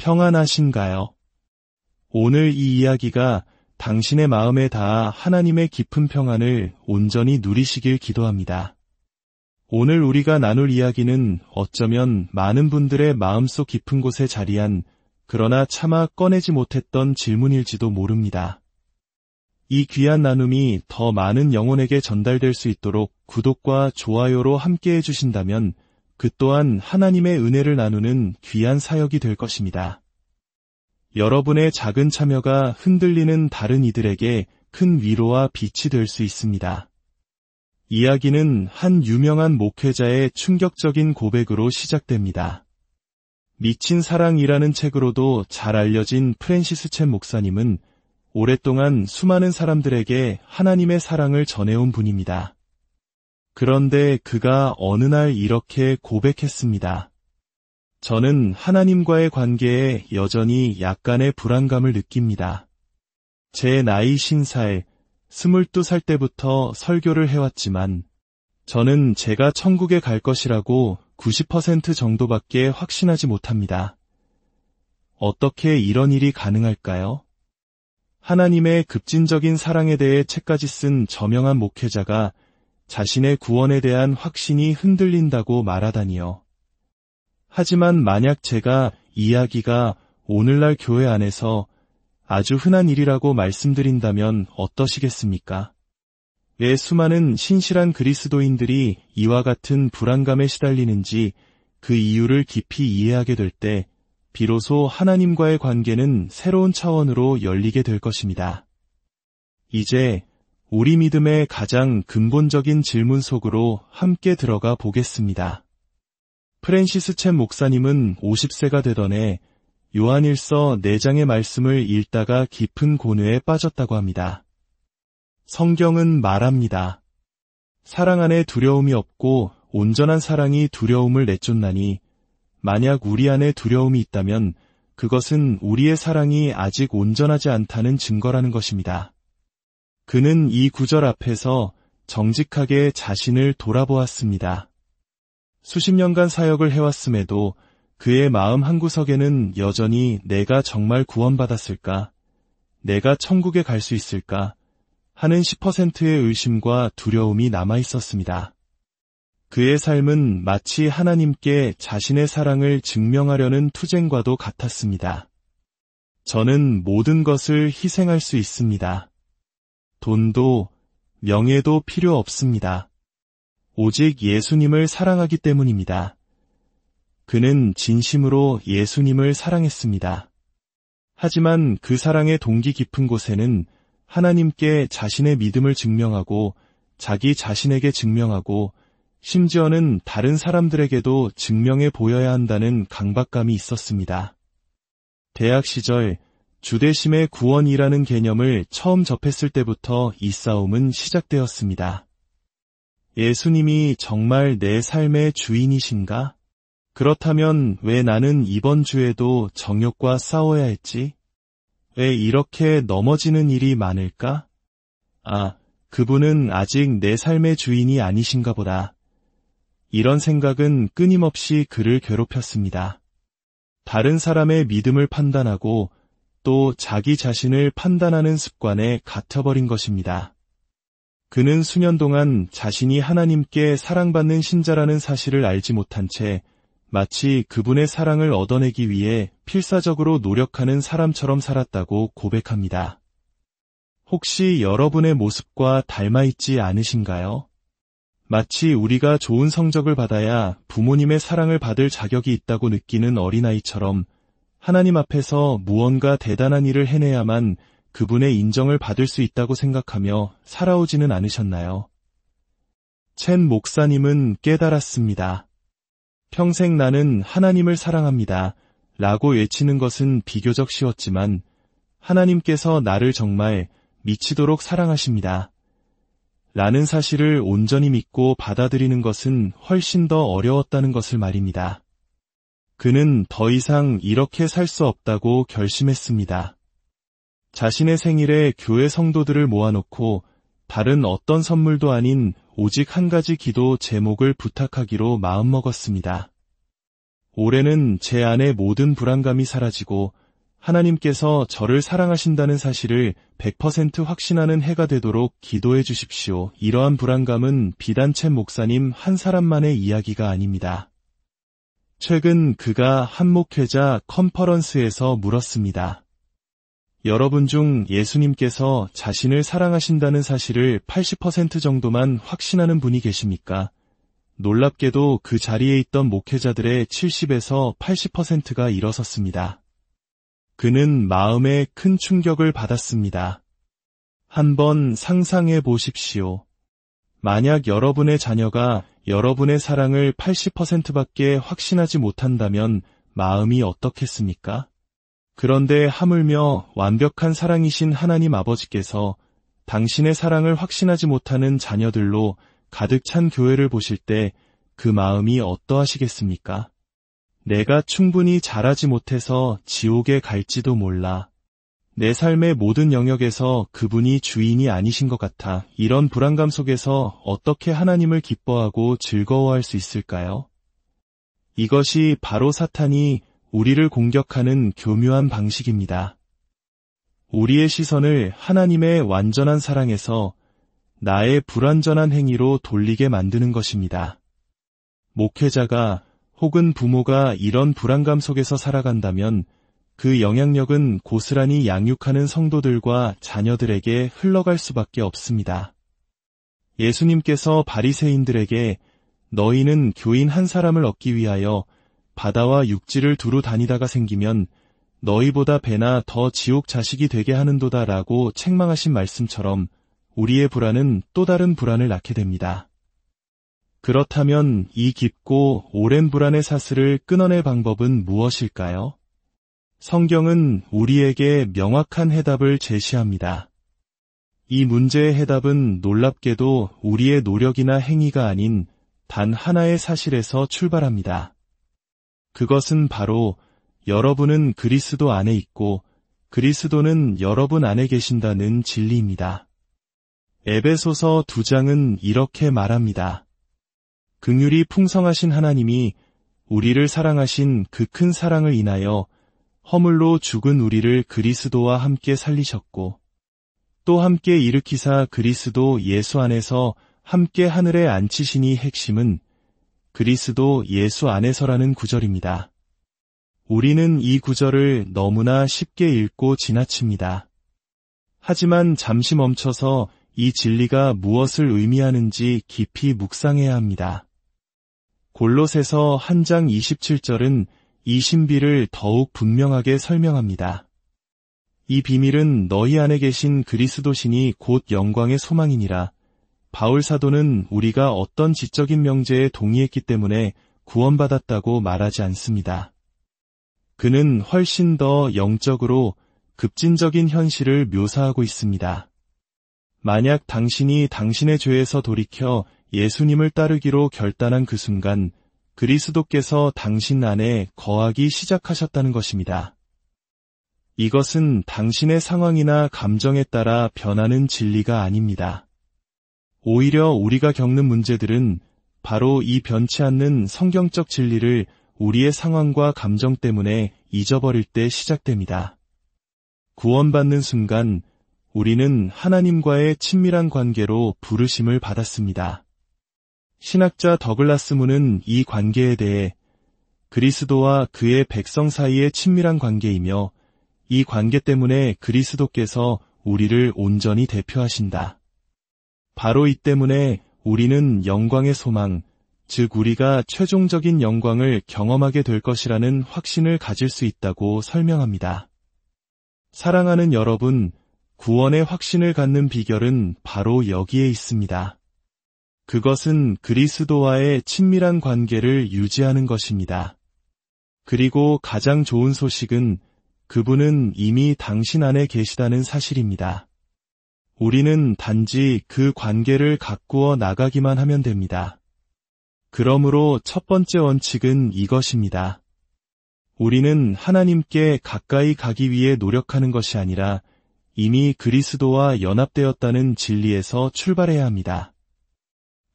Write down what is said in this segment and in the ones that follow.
평안하신가요? 오늘 이 이야기가 당신의 마음에 닿아 하나님의 깊은 평안을 온전히 누리시길 기도합니다. 오늘 우리가 나눌 이야기는 어쩌면 많은 분들의 마음속 깊은 곳에 자리한 그러나 차마 꺼내지 못했던 질문일지도 모릅니다. 이 귀한 나눔이 더 많은 영혼에게 전달될 수 있도록 구독과 좋아요로 함께해 주신다면 그 또한 하나님의 은혜를 나누는 귀한 사역이 될 것입니다. 여러분의 작은 참여가 흔들리는 다른 이들에게 큰 위로와 빛이 될 수 있습니다. 이야기는 한 유명한 목회자의 충격적인 고백으로 시작됩니다. 미친 사랑이라는 책으로도 잘 알려진 프랜시스 챗 목사님은 오랫동안 수많은 사람들에게 하나님의 사랑을 전해온 분입니다. 그런데 그가 어느 날 이렇게 고백했습니다. 저는 하나님과의 관계에 여전히 약간의 불안감을 느낍니다. 제 나이 50살, 22살 때부터 설교를 해왔지만 저는 제가 천국에 갈 것이라고 90% 정도밖에 확신하지 못합니다. 어떻게 이런 일이 가능할까요? 하나님의 급진적인 사랑에 대해 책까지 쓴 저명한 목회자가 자신의 구원에 대한 확신이 흔들린다고 말하다니요. 하지만 만약 제가 이야기가 오늘날 교회 안에서 아주 흔한 일이라고 말씀드린다면 어떠시겠습니까? 왜 수많은 신실한 그리스도인들이 이와 같은 불안감에 시달리는지 그 이유를 깊이 이해하게 될 때 비로소 하나님과의 관계는 새로운 차원으로 열리게 될 것입니다. 이제 우리 믿음의 가장 근본적인 질문 속으로 함께 들어가 보겠습니다. 프랜시스 챗 목사님은 50세가 되던 해 요한일서 4장의 말씀을 읽다가 깊은 고뇌에 빠졌다고 합니다. 성경은 말합니다. 사랑 안에 두려움이 없고 온전한 사랑이 두려움을 내쫓나니 만약 우리 안에 두려움이 있다면 그것은 우리의 사랑이 아직 온전하지 않다는 증거라는 것입니다. 그는 이 구절 앞에서 정직하게 자신을 돌아보았습니다. 수십 년간 사역을 해왔음에도 그의 마음 한구석에는 여전히 내가 정말 구원받았을까? 내가 천국에 갈 수 있을까? 하는 10%의 의심과 두려움이 남아있었습니다. 그의 삶은 마치 하나님께 자신의 사랑을 증명하려는 투쟁과도 같았습니다. 저는 모든 것을 희생할 수 있습니다. 돈도 명예도 필요 없습니다. 오직 예수님을 사랑하기 때문입니다. 그는 진심으로 예수님을 사랑했습니다. 하지만 그 사랑의 동기 깊은 곳에는 하나님께 자신의 믿음을 증명하고 자기 자신에게 증명하고 심지어는 다른 사람들에게도 증명해 보여야 한다는 강박감이 있었습니다. 대학 시절 주대심의 구원이라는 개념을 처음 접했을 때부터 이 싸움은 시작되었습니다. 예수님이 정말 내 삶의 주인이신가? 그렇다면 왜 나는 이번 주에도 정욕과 싸워야 했지? 왜 이렇게 넘어지는 일이 많을까? 그분은 아직 내 삶의 주인이 아니신가 보다. 이런 생각은 끊임없이 그를 괴롭혔습니다. 다른 사람의 믿음을 판단하고 또 자기 자신을 판단하는 습관에 갇혀버린 것입니다. 그는 수년 동안 자신이 하나님께 사랑받는 신자라는 사실을 알지 못한 채 마치 그분의 사랑을 얻어내기 위해 필사적으로 노력하는 사람처럼 살았다고 고백합니다. 혹시 여러분의 모습과 닮아있지 않으신가요? 마치 우리가 좋은 성적을 받아야 부모님의 사랑을 받을 자격이 있다고 느끼는 어린아이처럼 하나님 앞에서 무언가 대단한 일을 해내야만 그분의 인정을 받을 수 있다고 생각하며 살아오지는 않으셨나요? 첸 목사님은 깨달았습니다. 평생 나는 하나님을 사랑합니다. 라고 외치는 것은 비교적 쉬웠지만 하나님께서 나를 정말 미치도록 사랑하십니다. 라는 사실을 온전히 믿고 받아들이는 것은 훨씬 더 어려웠다는 것을 말입니다. 그는 더 이상 이렇게 살 수 없다고 결심했습니다. 자신의 생일에 교회 성도들을 모아놓고 다른 어떤 선물도 아닌 오직 한 가지 기도 제목을 부탁하기로 마음먹었습니다. 올해는 제 안의 모든 불안감이 사라지고 하나님께서 저를 사랑하신다는 사실을 100% 확신하는 해가 되도록 기도해 주십시오. 이러한 불안감은 비단 챗 목사님 한 사람만의 이야기가 아닙니다. 최근 그가 한 목회자 컨퍼런스에서 물었습니다. 여러분 중 예수님께서 자신을 사랑하신다는 사실을 80% 정도만 확신하는 분이 계십니까? 놀랍게도 그 자리에 있던 목회자들의 70에서 80%가 일어섰습니다. 그는 마음에 큰 충격을 받았습니다. 한번 상상해 보십시오. 만약 여러분의 자녀가 여러분의 사랑을 80%밖에 확신하지 못한다면 마음이 어떻겠습니까? 그런데 하물며 완벽한 사랑이신 하나님 아버지께서 당신의 사랑을 확신하지 못하는 자녀들로 가득 찬 교회를 보실 때 그 마음이 어떠하시겠습니까? 내가 충분히 잘하지 못해서 지옥에 갈지도 몰라. 내 삶의 모든 영역에서 그분이 주인이 아니신 것 같아. 이런 불안감 속에서 어떻게 하나님을 기뻐하고 즐거워할 수 있을까요? 이것이 바로 사탄이 우리를 공격하는 교묘한 방식입니다. 우리의 시선을 하나님의 완전한 사랑에서 나의 불완전한 행위로 돌리게 만드는 것입니다. 목회자가 혹은 부모가 이런 불안감 속에서 살아간다면 그 영향력은 고스란히 양육하는 성도들과 자녀들에게 흘러갈 수밖에 없습니다. 예수님께서 바리새인들에게 너희는 교인 한 사람을 얻기 위하여 바다와 육지를 두루 다니다가 생기면 너희보다 배나 더 지옥 자식이 되게 하는도다 라고 책망하신 말씀처럼 우리의 불안은 또 다른 불안을 낳게 됩니다. 그렇다면 이 깊고 오랜 불안의 사슬을 끊어낼 방법은 무엇일까요? 성경은 우리에게 명확한 해답을 제시합니다. 이 문제의 해답은 놀랍게도 우리의 노력이나 행위가 아닌 단 하나의 사실에서 출발합니다. 그것은 바로 여러분은 그리스도 안에 있고 그리스도는 여러분 안에 계신다는 진리입니다. 에베소서 2장은 이렇게 말합니다. 긍휼이 풍성하신 하나님이 우리를 사랑하신 그 큰 사랑을 인하여 허물로 죽은 우리를 그리스도와 함께 살리셨고 또 함께 일으키사 그리스도 예수 안에서 함께 하늘에 앉히시니 핵심은 그리스도 예수 안에서라는 구절입니다. 우리는 이 구절을 너무나 쉽게 읽고 지나칩니다. 하지만 잠시 멈춰서 이 진리가 무엇을 의미하는지 깊이 묵상해야 합니다. 골로새서 1장 27절은 이 신비를 더욱 분명하게 설명합니다. 이 비밀은 너희 안에 계신 그리스도신이 곧 영광의 소망이니라. 바울 사도는 우리가 어떤 지적인 명제에 동의했기 때문에 구원받았다고 말하지 않습니다. 그는 훨씬 더 영적으로 급진적인 현실을 묘사하고 있습니다. 만약 당신이 당신의 죄에서 돌이켜 예수님을 따르기로 결단한 그 순간 그리스도께서 당신 안에 거하기 시작하셨다는 것입니다. 이것은 당신의 상황이나 감정에 따라 변하는 진리가 아닙니다. 오히려 우리가 겪는 문제들은 바로 이 변치 않는 성경적 진리를 우리의 상황과 감정 때문에 잊어버릴 때 시작됩니다. 구원받는 순간 우리는 하나님과의 친밀한 관계로 부르심을 받았습니다. 신학자 더글라스 문은 이 관계에 대해 그리스도와 그의 백성 사이의 친밀한 관계이며 이 관계 때문에 그리스도께서 우리를 온전히 대표하신다. 바로 이 때문에 우리는 영광의 소망, 즉 우리가 최종적인 영광을 경험하게 될 것이라는 확신을 가질 수 있다고 설명합니다. 사랑하는 여러분, 구원의 확신을 갖는 비결은 바로 여기에 있습니다. 그것은 그리스도와의 친밀한 관계를 유지하는 것입니다. 그리고 가장 좋은 소식은 그분은 이미 당신 안에 계시다는 사실입니다. 우리는 단지 그 관계를 가꾸어 나가기만 하면 됩니다. 그러므로 첫 번째 원칙은 이것입니다. 우리는 하나님께 가까이 가기 위해 노력하는 것이 아니라 이미 그리스도와 연합되었다는 진리에서 출발해야 합니다.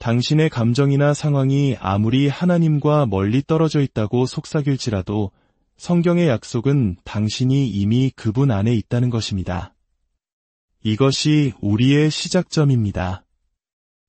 당신의 감정이나 상황이 아무리 하나님과 멀리 떨어져 있다고 속삭일지라도 성경의 약속은 당신이 이미 그분 안에 있다는 것입니다. 이것이 우리의 시작점입니다.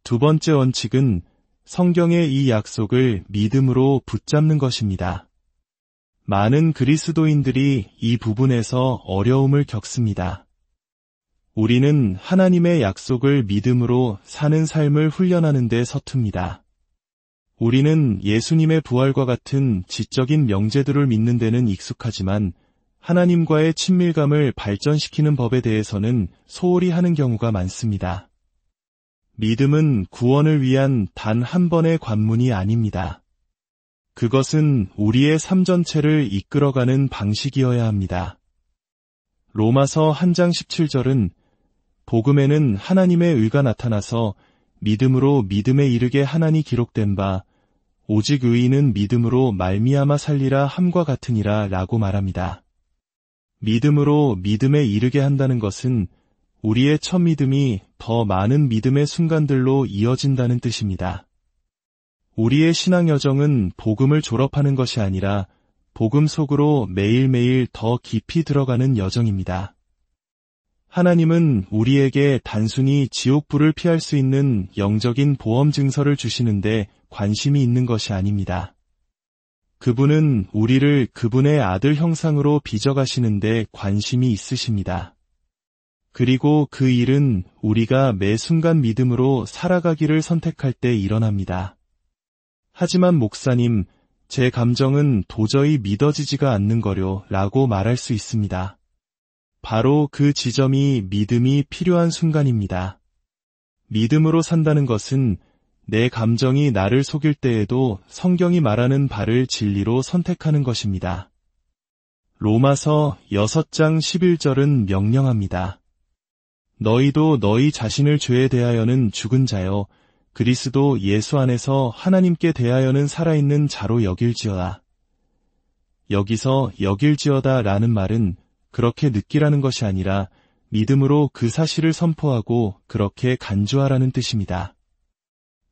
두 번째 원칙은 성경의 이 약속을 믿음으로 붙잡는 것입니다. 많은 그리스도인들이 이 부분에서 어려움을 겪습니다. 우리는 하나님의 약속을 믿음으로 사는 삶을 훈련하는 데 서툽니다. 우리는 예수님의 부활과 같은 지적인 명제들을 믿는 데는 익숙하지만 하나님과의 친밀감을 발전시키는 법에 대해서는 소홀히 하는 경우가 많습니다. 믿음은 구원을 위한 단 한 번의 관문이 아닙니다. 그것은 우리의 삶 전체를 이끌어가는 방식이어야 합니다. 로마서 1장 17절은 복음에는 하나님의 의가 나타나서 믿음으로 믿음에 이르게 하나니 기록된 바 오직 의인은 믿음으로 말미암아 살리라 함과 같으니라 라고 말합니다. 믿음으로 믿음에 이르게 한다는 것은 우리의 첫 믿음이 더 많은 믿음의 순간들로 이어진다는 뜻입니다. 우리의 신앙 여정은 복음을 졸업하는 것이 아니라 복음 속으로 매일매일 더 깊이 들어가는 여정입니다. 하나님은 우리에게 단순히 지옥불을 피할 수 있는 영적인 보험 증서를 주시는데 관심이 있는 것이 아닙니다. 그분은 우리를 그분의 아들 형상으로 빚어가시는데 관심이 있으십니다. 그리고 그 일은 우리가 매 순간 믿음으로 살아가기를 선택할 때 일어납니다. 하지만 목사님, 제 감정은 도저히 믿어지지가 않는 거려 라고 말할 수 있습니다. 바로 그 지점이 믿음이 필요한 순간입니다. 믿음으로 산다는 것은 내 감정이 나를 속일 때에도 성경이 말하는 바를 진리로 선택하는 것입니다. 로마서 6장 11절은 명령합니다. 너희도 너희 자신을 죄에 대하여는 죽은 자여 그리스도 예수 안에서 하나님께 대하여는 살아있는 자로 여길지어다. 여기서 여길지어다 라는 말은 그렇게 느끼라는 것이 아니라 믿음으로 그 사실을 선포하고 그렇게 간주하라는 뜻입니다.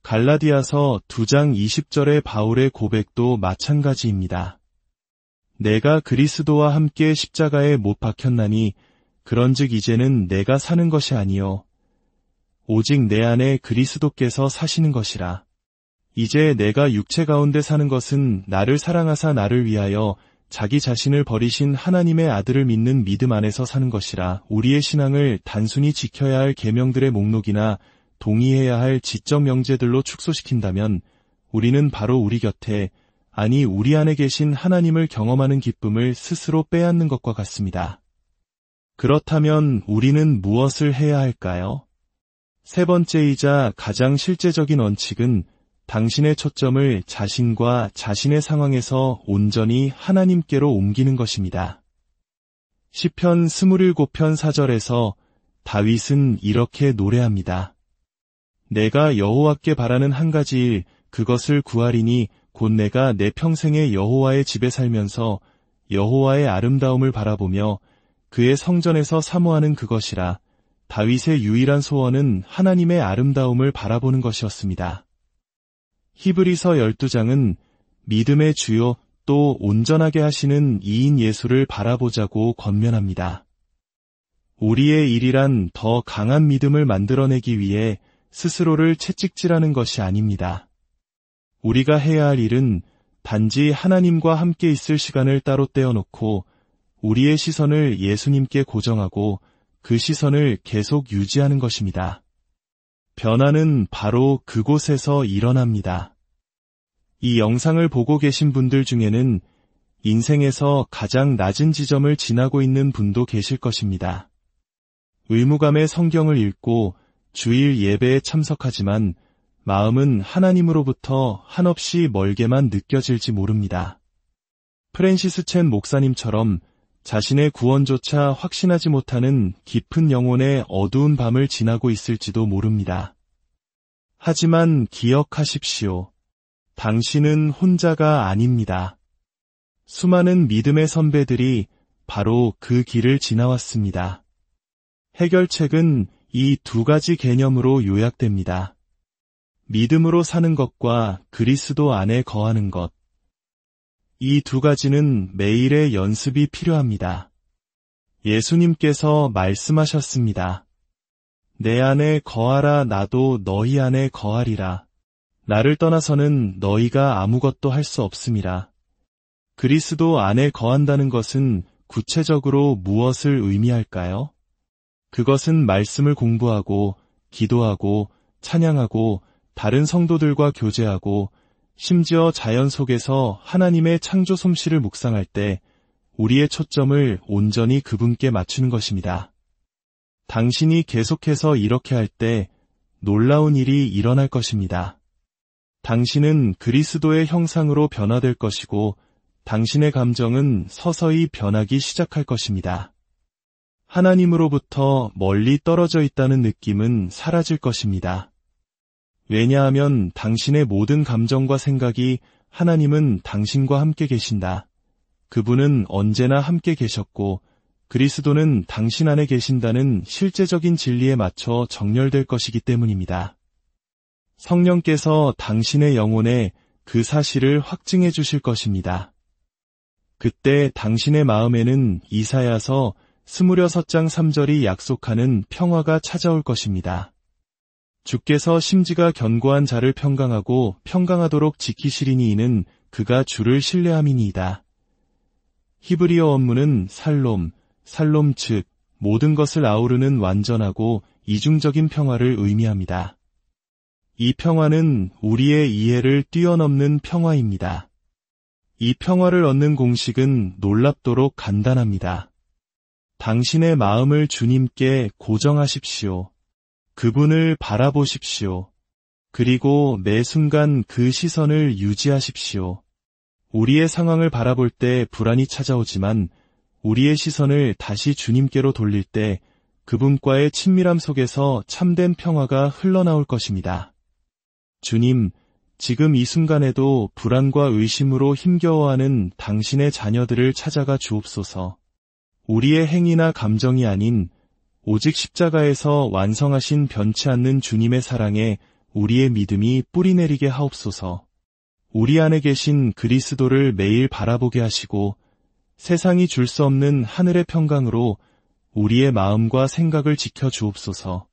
갈라디아서 2장 20절의 바울의 고백도 마찬가지입니다. 내가 그리스도와 함께 십자가에 못 박혔나니 그런즉 이제는 내가 사는 것이 아니요 오직 내 안에 그리스도께서 사시는 것이라. 이제 내가 육체 가운데 사는 것은 나를 사랑하사 나를 위하여 자기 자신을 버리신 하나님의 아들을 믿는 믿음 안에서 사는 것이라. 우리의 신앙을 단순히 지켜야 할 계명들의 목록이나 동의해야 할 지적 명제들로 축소시킨다면 우리는 바로 우리 곁에, 아니 우리 안에 계신 하나님을 경험하는 기쁨을 스스로 빼앗는 것과 같습니다. 그렇다면 우리는 무엇을 해야 할까요? 세 번째이자 가장 실제적인 원칙은 당신의 초점을 자신과 자신의 상황에서 온전히 하나님께로 옮기는 것입니다. 시편 27편 4절에서 다윗은 이렇게 노래합니다. 내가 여호와께 바라는 한 가지 일, 그것을 구하리니 곧 내가 내 평생에 여호와의 집에 살면서 여호와의 아름다움을 바라보며 그의 성전에서 사모하는 그것이라. 다윗의 유일한 소원은 하나님의 아름다움을 바라보는 것이었습니다. 히브리서 12장은 믿음의 주요 또 온전하게 하시는 이인 예수를 바라보자고 권면합니다. 우리의 일이란 더 강한 믿음을 만들어내기 위해 스스로를 채찍질하는 것이 아닙니다. 우리가 해야 할 일은 단지 하나님과 함께 있을 시간을 따로 떼어놓고 우리의 시선을 예수님께 고정하고 그 시선을 계속 유지하는 것입니다. 변화는 바로 그곳에서 일어납니다. 이 영상을 보고 계신 분들 중에는 인생에서 가장 낮은 지점을 지나고 있는 분도 계실 것입니다. 의무감에 성경을 읽고 주일 예배에 참석하지만 마음은 하나님으로부터 한없이 멀게만 느껴질지 모릅니다. 프랜시스 첸 목사님처럼 자신의 구원조차 확신하지 못하는 깊은 영혼의 어두운 밤을 지나고 있을지도 모릅니다. 하지만 기억하십시오. 당신은 혼자가 아닙니다. 수많은 믿음의 선배들이 바로 그 길을 지나왔습니다. 해결책은 이 두 가지 개념으로 요약됩니다. 믿음으로 사는 것과 그리스도 안에 거하는 것. 이 두 가지는 매일의 연습이 필요합니다. 예수님께서 말씀하셨습니다. 내 안에 거하라 나도 너희 안에 거하리라. 나를 떠나서는 너희가 아무것도 할 수 없음이라. 그리스도 안에 거한다는 것은 구체적으로 무엇을 의미할까요? 그것은 말씀을 공부하고, 기도하고, 찬양하고, 다른 성도들과 교제하고, 심지어 자연 속에서 하나님의 창조 솜씨를 묵상할 때 우리의 초점을 온전히 그분께 맞추는 것입니다. 당신이 계속해서 이렇게 할 때 놀라운 일이 일어날 것입니다. 당신은 그리스도의 형상으로 변화될 것이고 당신의 감정은 서서히 변하기 시작할 것입니다. 하나님으로부터 멀리 떨어져 있다는 느낌은 사라질 것입니다. 왜냐하면 당신의 모든 감정과 생각이 하나님은 당신과 함께 계신다. 그분은 언제나 함께 계셨고 그리스도는 당신 안에 계신다는 실제적인 진리에 맞춰 정렬될 것이기 때문입니다. 성령께서 당신의 영혼에 그 사실을 확증해 주실 것입니다. 그때 당신의 마음에는 이사야서 26장 3절이 약속하는 평화가 찾아올 것입니다. 주께서 심지가 견고한 자를 평강하고 평강하도록 지키시리니 이는 그가 주를 신뢰함이니이다. 히브리어 원문은 살롬, 살롬 즉 모든 것을 아우르는 완전하고 이중적인 평화를 의미합니다. 이 평화는 우리의 이해를 뛰어넘는 평화입니다. 이 평화를 얻는 공식은 놀랍도록 간단합니다. 당신의 마음을 주님께 고정하십시오. 그분을 바라보십시오. 그리고 매 순간 그 시선을 유지하십시오. 우리의 상황을 바라볼 때 불안이 찾아오지만 우리의 시선을 다시 주님께로 돌릴 때 그분과의 친밀함 속에서 참된 평화가 흘러나올 것입니다. 주님, 지금 이 순간에도 불안과 의심으로 힘겨워하는 당신의 자녀들을 찾아가 주옵소서. 우리의 행위나 감정이 아닌 오직 십자가에서 완성하신 변치 않는 주님의 사랑에 우리의 믿음이 뿌리내리게 하옵소서. 우리 안에 계신 그리스도를 매일 바라보게 하시고 세상이 줄 수 없는 하늘의 평강으로 우리의 마음과 생각을 지켜 주옵소서.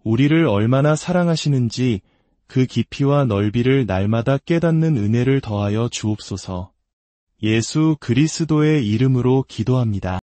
우리를 얼마나 사랑하시는지 그 깊이와 넓이를 날마다 깨닫는 은혜를 더하여 주옵소서. 예수 그리스도의 이름으로 기도합니다.